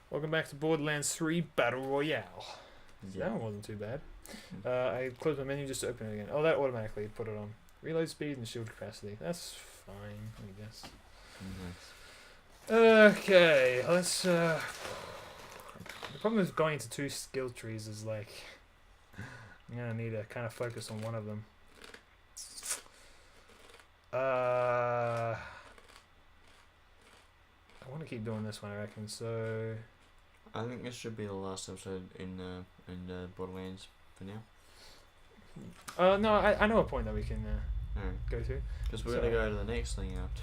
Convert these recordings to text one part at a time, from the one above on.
Welcome back to Borderlands 3 Battle Royale. Yeah. That one wasn't too bad. I closed my menu just to open it again. Oh, that automatically put it on. Reload speed and shield capacity. That's fine, I guess. Nice. Okay, let's... The problem with going into two skill trees is, like... I'm gonna need to kind of focus on one of them. I want to keep doing this one, I reckon, so... I think this should be the last episode in Borderlands for now. No, I know a point that we can Alright. go to. Because we're So- going to go to the next thing after.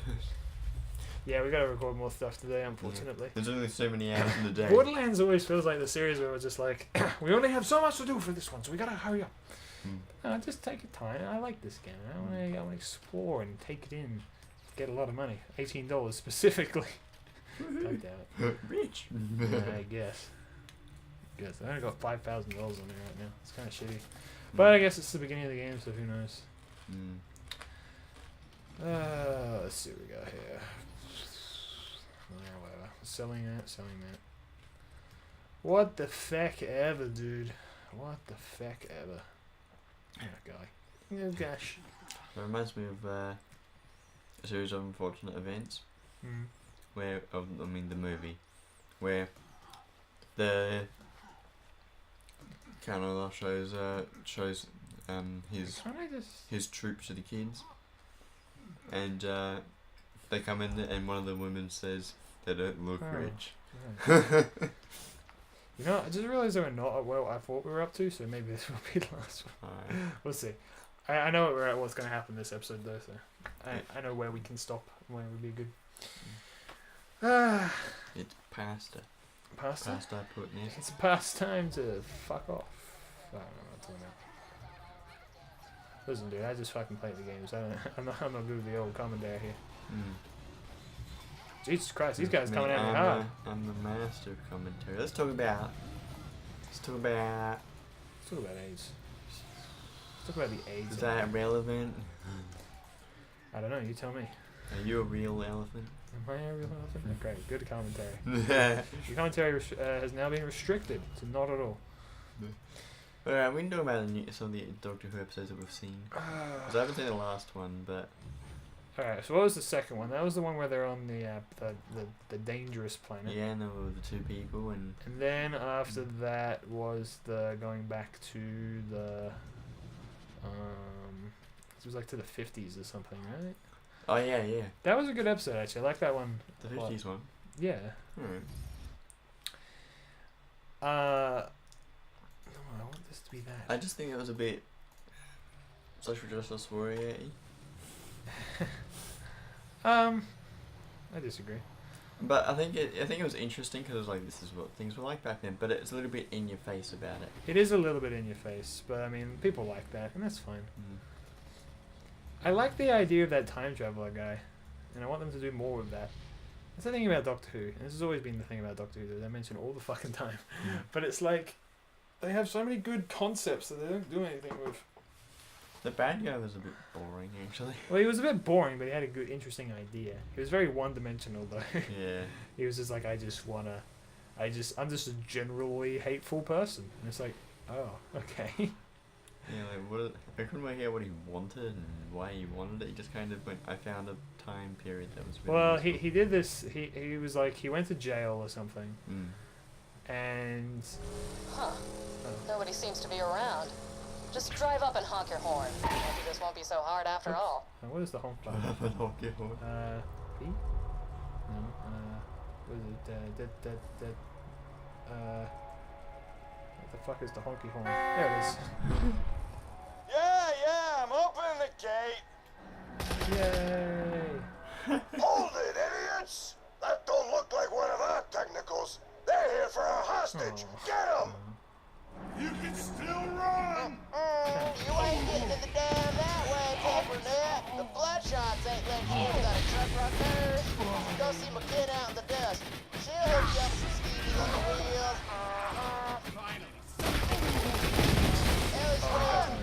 Yeah, we gotta record more stuff today, unfortunately. There's only so many hours in the day. Borderlands always feels like the series where we're just like, we only have so much to do for this one, so we gotta hurry up. Just take your time. I like this game. I want to explore and take it in. Get a lot of money. $18 specifically. God damn it. Rich. I guess. I only got $5,000 on there right now. It's kind of shitty. But I guess it's the beginning of the game, so who knows. Let's see what we got here. Whatever. Selling that. What the feck ever, dude. What the feck ever. Oh, guy. Oh, gosh. It reminds me of a series of unfortunate events. Where, I mean the movie, where the Canada shows his troops to the kids, and they come in and one of the women says they don't look rich. Yeah. You know, I just realised they were not what I thought we were up to, so maybe this will be the last one. Alright. We'll see. I know what's going to happen this episode though, so I know where we can stop and where would be good. It's pasta. Pasta? Pasta I put in it. It's past time to fuck off. I don't know what I'm talking about. Listen, dude, I just fucking play the games. I'm not good with the old commentary here. Jesus Christ, these guys coming at me hard. I'm the master of commentary. Let's talk about Let's talk about AIDS. Let's talk about the AIDS. Is that relevant? I don't know, you tell me. Are you a real elephant? Am I a real elephant? Okay, good commentary. Your commentary has now been restricted to not at all. Alright, we can talk about some of the Doctor Who episodes that we've seen. Because I haven't seen the last one, but... Alright, so what was the second one? That was the one where they're on the dangerous planet. Yeah, and there were the two people, and then after that was the going back to the... it was like to the 50s or something, right? oh yeah. That was a good episode, actually. I like that one. The a lot. 50s one. Yeah. Alright. No, I want this to be that. I just think it was a bit social justice warrior-y. I disagree. But I think it was interesting because it was like, this is what things were like back then, but it's a little bit in your face about it. It is a little bit in your face, but I mean, people like that, and that's fine. I like the idea of that time traveler guy, and I want them to do more with that. That's the thing about Doctor Who, and this has always been the thing about Doctor Who that I mention all the fucking time. But it's like, they have so many good concepts that they don't do anything with. The bad guy was a bit boring, actually. Well, he was a bit boring, but he had a good, interesting idea. He was very one-dimensional, though. Yeah. He was just like, I'm just a generally hateful person. And it's like, oh, okay. Yeah, like, I couldn't work out what he wanted and why he wanted it. He just kind of went, I found a time period that was really Well, useful. he did this, he was like, he went to jail or something. And... Nobody seems to be around. Just drive up and honk your horn. Maybe this won't be so hard after all. What is the honk button? P? No, what is it? What the fuck is the honky horn? There it is. Yeah, I'm opening the gate. Yay! Hold it, idiots! That don't look like one of our technicals. They're here for a hostage. Oh. Get them! You can still run! You ain't getting to the dam that way, Peppernet. The Bloodshots ain't letting you in without a truck right there. Go see McKenna out in the dust. She'll hook you up with some skeevies on the wheels.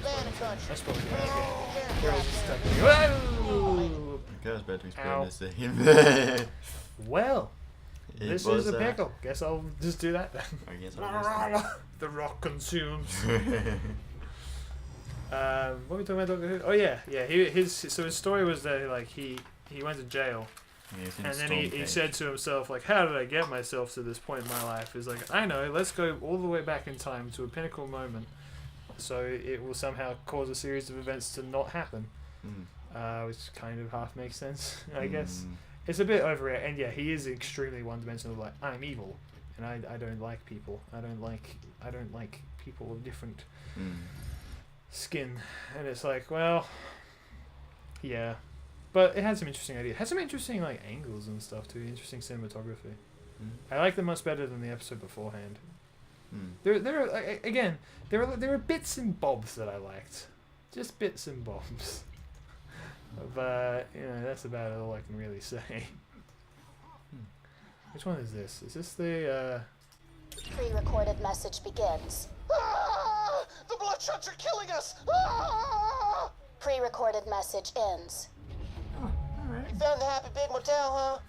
Banana country. That's probably where I was just stuck. Whoa! The guy's better to explain Ow. this to him. Well, This is a pickle. Guess I'll just do that then. I guess I'll The rock consumes. What are we talking about? Doctor Who? Oh yeah. His story was that like he went to jail, and then he said to himself like, how did I get myself to this point in my life? He's like, I know. Let's go all the way back in time to a pinnacle moment, so it will somehow cause a series of events to not happen. Which kind of half makes sense, I guess. It's a bit over it, and yeah, he is extremely one-dimensional. Like, I'm evil, and I don't like people. I don't like people with different skin, and it's like, well, yeah, but it had some interesting ideas. It had some interesting like angles and stuff too. Interesting cinematography. I liked it much better than the episode beforehand. There are again, there are bits and bobs that I liked, just bits and bobs. But that's about all I can really say. Which one is this? Is this the Pre-recorded message begins. Ah! The Bloodshots are killing us! Ah! Pre-recorded message ends. You found the Happy Big Motel, huh?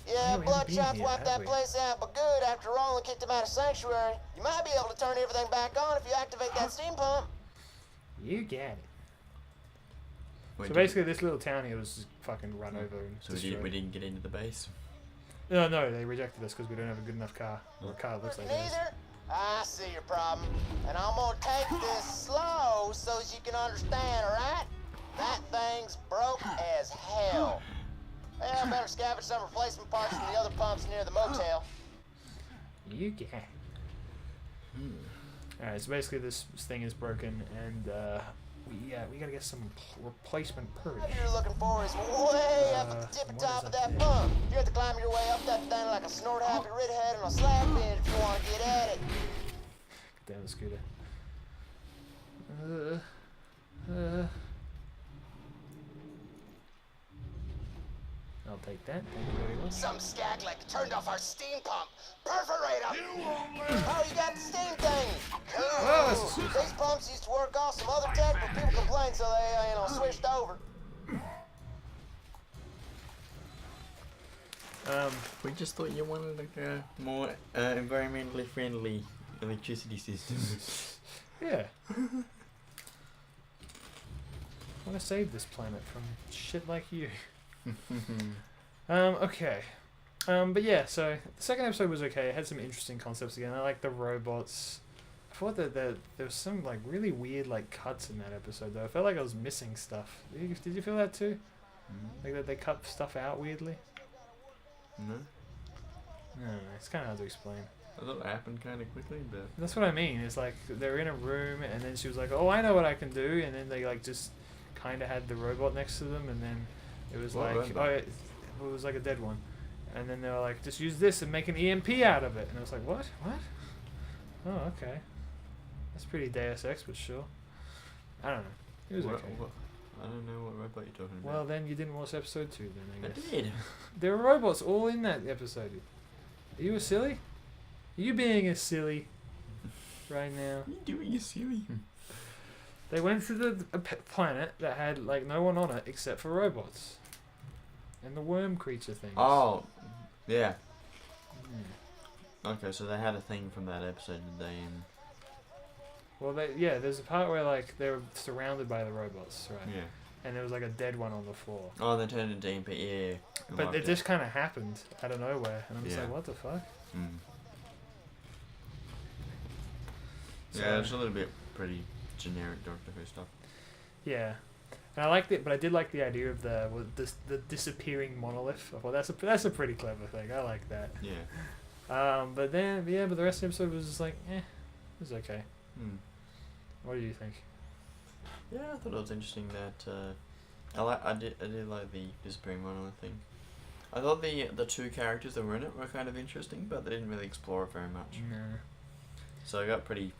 Yeah, we haven't been Bloodshots here, wiped have that we? place out, but good after Roland kicked him out of Sanctuary. You might be able to turn everything back on if you activate that steam pump. You get it. Wait, So basically, this little town here was just fucking run over and So destroyed. we didn't get into the base. No, they rejected us because we don't have a good enough car. Or a car that looks like this. Neither? I see your problem. And I'm gonna take this slow so as you can understand, alright? That thing's broke as hell. Well, better scavenge some replacement parts from the other pumps near the motel. You get it. Alright, so basically this thing is broken and we gotta get some replacement parts. What you're looking for is way up at the tippy what top is of that that thing? pump. You have to climb your way up that thing like a snort happy redhead on a slag bin if you want to get at it. Get down the scooter. I'll take that. Thank you very much. Some skaglik turned off our steam pump. Perforate him! Oh, you got the steam thing. Oh, Cool. These pumps used to work off some other tech, but people complained, so they, switched over. We just thought you wanted like a more environmentally friendly electricity system. Yeah. I want to save this planet from shit like you. Okay. But yeah, so the second episode was okay. It had some interesting concepts again. I like the robots. I thought that there was some like really weird like cuts in that episode though. I felt like I was missing stuff. Did you feel that too? Like that they cut stuff out weirdly? No, No, it's kind of hard to explain. I thought it happened kind of quickly, but That's what I mean. It's like they're in a room and then she was like, "Oh, I know what I can do," and then they like just kind of had the robot next to them, and then it was What like, robot? it was like a dead one, and then they were like, "Just use this and make an EMP out of it," and I was like, "What? What? Oh, okay. That's pretty Deus Ex, but sure. I don't know. It was okay. I don't know what robot you're talking about. Well, then you didn't watch episode 2, then I I guess. did. There were robots all in that episode. Are you a silly? Are you being a silly right now? What are you doing, you silly? They went to a planet that had like no one on it except for robots. And the worm creature things. Oh, yeah. Hmm. Okay, so they had a thing from that episode, did they? And Well, there's a part where like they were surrounded by the robots, right? yeah. And there was like a dead one on the floor. Oh, and they turned into EMP. Yeah. But it just kind of happened out of nowhere, and I'm just Yeah. like, what the fuck? Yeah, it's a little bit pretty generic Doctor Who stuff. Yeah, and I liked it, but I did like the idea of the disappearing monolith. I thought that's a pretty clever thing. I like that. Yeah. But then but the rest of the episode was just like, it was okay. What do you think? Yeah, I thought it was interesting that I did like the disappearing monolith thing. I thought the two characters that were in it were kind of interesting, but they didn't really explore it very much. No. So I was pretty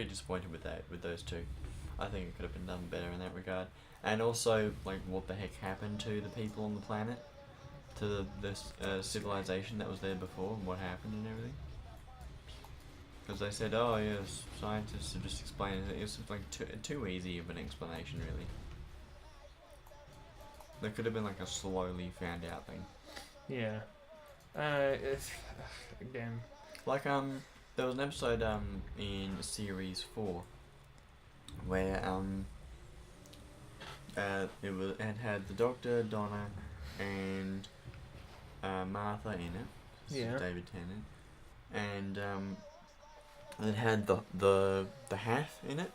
disappointed with those two. I think it could have been done better in that regard. And also, like, what the heck happened to the people on the planet, to this civilization that was there before, and what happened and everything. Because they said, oh yes, scientists have just explained it. It was like too easy of an explanation, really. There could have been like a slowly found out thing. Yeah. It's, again, Like there was an episode in series 4 where it had the Doctor, Donna, and Martha in it. This is Yeah. David Tennant, and it had the Hath in it.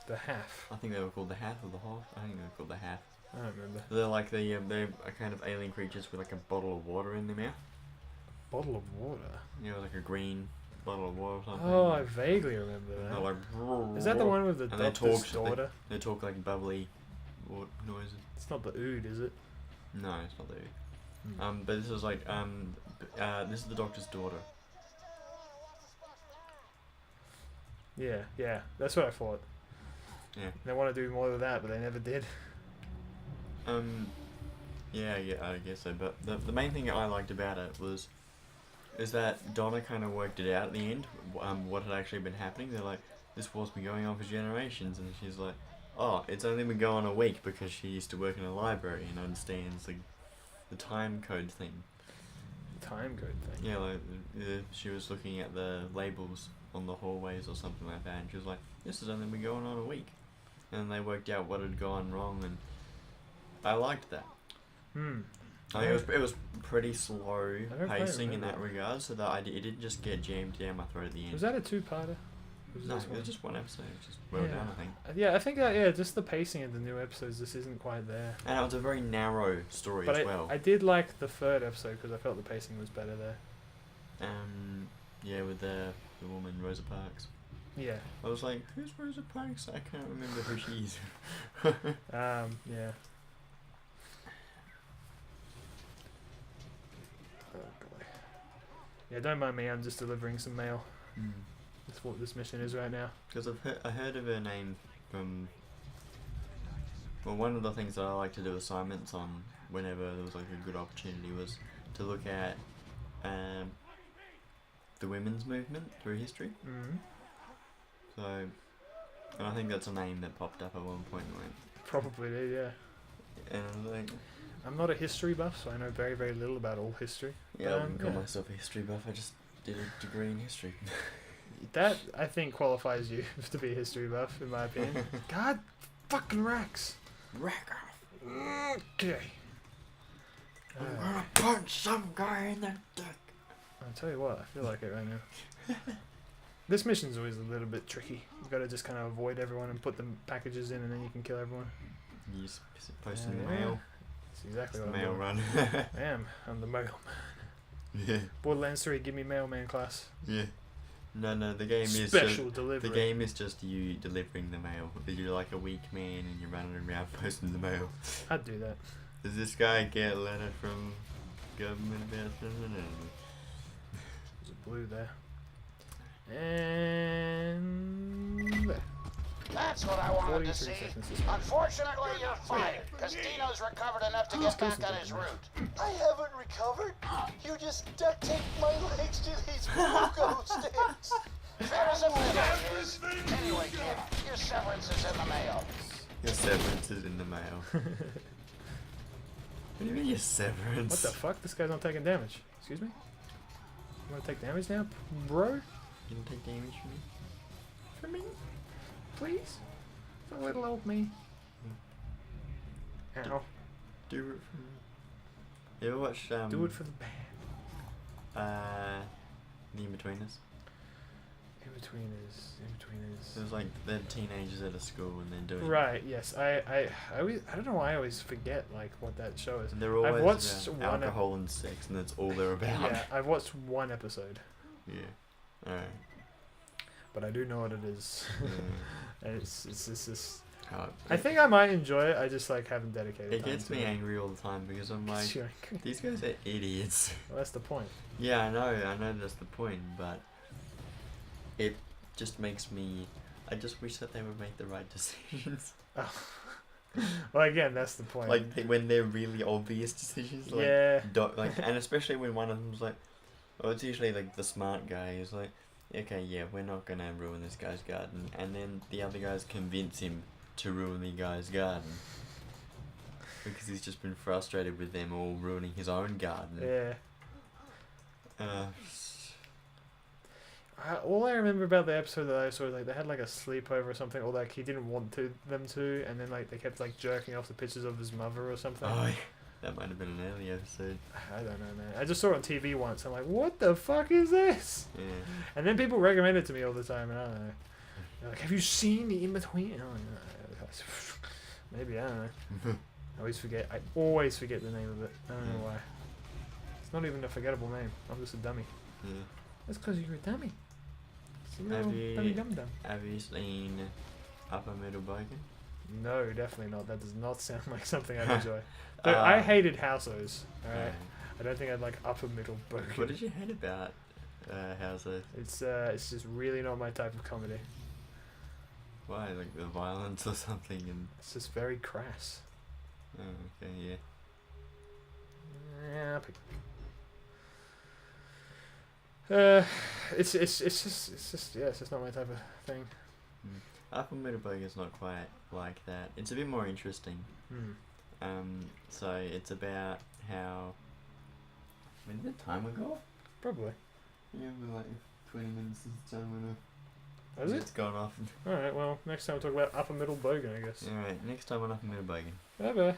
the half. I think they were called the Hath or the Hoth. I think they were called the Hath. I don't remember. They're like they're a kind of alien creatures with like a bottle of water in their mouth. Bottle of water. You know, like a green bottle of water or something. Oh, I vaguely remember And that. they're like, Is that the one with the and they doctor's talk, daughter? They talk like bubbly noises. It's not the ood, is it? No, it's not there. Hmm. But this is like this is the Doctor's daughter. Yeah, that's what I thought. Yeah. They want to do more of that, but they never did. Yeah, I guess so. But the main thing I liked about it is that Donna kind of worked it out at the end. What had actually been happening. They're like, this war's been going on for generations, and she's like, oh, it's only been going on a week because she used to work in a library and understands the time code thing. Time code thing. Yeah, like she was looking at the labels on the hallways or something like that, and she was like, this has only been going on a week. And they worked out what had gone wrong, and I liked that. I think it was pretty slow don't quite pacing in that remember. regard, so that it didn't just get jammed down my throat at the end. Was that a two-parter? No, it was just one episode. It was just well done, I think. Yeah, I think that, just the pacing of the new episodes just isn't quite there. And it was a very narrow story But as well. I did like the third episode because I felt the pacing was better there. Yeah, with the woman Rosa Parks. Yeah. I was like, who's Rosa Parks? I can't remember who she is. Yeah. Oh boy. Yeah, don't mind me. I'm just delivering some mail. That's what this mission is right now. Because I heard of her name from. Well, one of the things that I like to do assignments on whenever there was like a good opportunity was to look at the women's movement through history. Mm-hmm. So, and I think that's a name that popped up at one point. Like, Probably did, yeah. and I was like, I'm not a history buff, so I know very, very little about all history. yeah, I wouldn't call myself a history buff. I just did a degree in history. That, I think, qualifies you to be a history buff, in my opinion. God fucking Rex. Rack off! Okay. I'm gonna punch some guy in the dick. I'll tell you what, I feel like it right now. This mission's always a little bit tricky. You've got to just kind of avoid everyone and put the packages in, and then you can kill everyone. You just post in the Yeah. mail. That's exactly It's the what I'm mail doing. run. I am. I'm the mailman. Yeah. Borderlands 3, give me mailman class. Yeah. No, the game is Special just, delivery. the game is just you delivering the mail. You're like a weak man and you're running around posting the mail. I'd do that. Does this guy get a letter from government about something? There's a blue there. And there. That's what I wanted to 43 see. seconds to spare. Unfortunately, you're fired, because Dino's recovered enough to get back on his route. I haven't recovered. You just duct taped my legs to these pogo sticks. Fair as a fiddle, is. Anyway, kid, your severance is in the mail. Your severance is in the mail. What do you mean your severance? What the fuck? This guy's not taking damage. Excuse me? You want to take damage now, bro? You don't take damage from me? For me? Please? For little old me. Ow. Do it for me. You ever watch Do it for the band. The In-Betweeners? In-betweeners. It was like they're teenagers at a school and they're doing. Right, yes. I don't know why I always forget like what that show is. And they're always I've watched about one alcohol and sex, and that's all they're about. Yeah, I've watched one episode, Yeah. Alright. but I do know what it is. Yeah. And it's just How I think I might enjoy it. I just like haven't dedicated. it time gets to me it. angry all the time because I'm like, Gets you angry. these guys are idiots. Well, that's the point. Yeah, I know that's the point, but it just makes me. I just wish that they would make the right decisions. Oh. Well, again, that's the point. Like when they're really obvious decisions, like Yeah. like, and especially when one of them's like, well, it's usually like the smart guy who's like, okay, yeah, we're not gonna ruin this guy's garden, and then the other guys convince him to ruin the guy's garden because he's just been frustrated with them all ruining his own garden. Yeah. All I remember about the episode that I saw, like they had like a sleepover or something, or like he didn't want them to, and then like they kept like jerking off the pictures of his mother or something. Oh, yeah. That might have been an early episode. I don't know, man. I just saw it on TV once. I'm like, what the fuck is this? Yeah. And then people recommend it to me all the time, and I don't know. They're like, have you seen the in between? Oh, no. Maybe, I don't know. I always forget the name of it. I don't know why. It's not even a forgettable name. I'm just a dummy. Yeah. That's because you're a dummy. It's a little Have you- dummy dum-dum. Have you seen Upper Middle Bogan? No, definitely not. That does not sound like something I'd enjoy. But I hated Houseos. Alright, I don't think I'd like upper middle bogan. What did you hate about How's it? It's just really not my type of comedy. Why, like the violence or something? And It's just very crass. oh, okay, yeah. Yeah, it's just not my type of thing. Upper Middle Bogan's not quite like that. It's a bit more interesting. So it's about how. When did the timer go off? Probably. Yeah, but like 20 minutes since the time went off. Has it? It's gone off. Alright, well, next time we'll talk about upper middle bogan, I guess. Alright, next time on Upper Middle Bogan. Bye bye.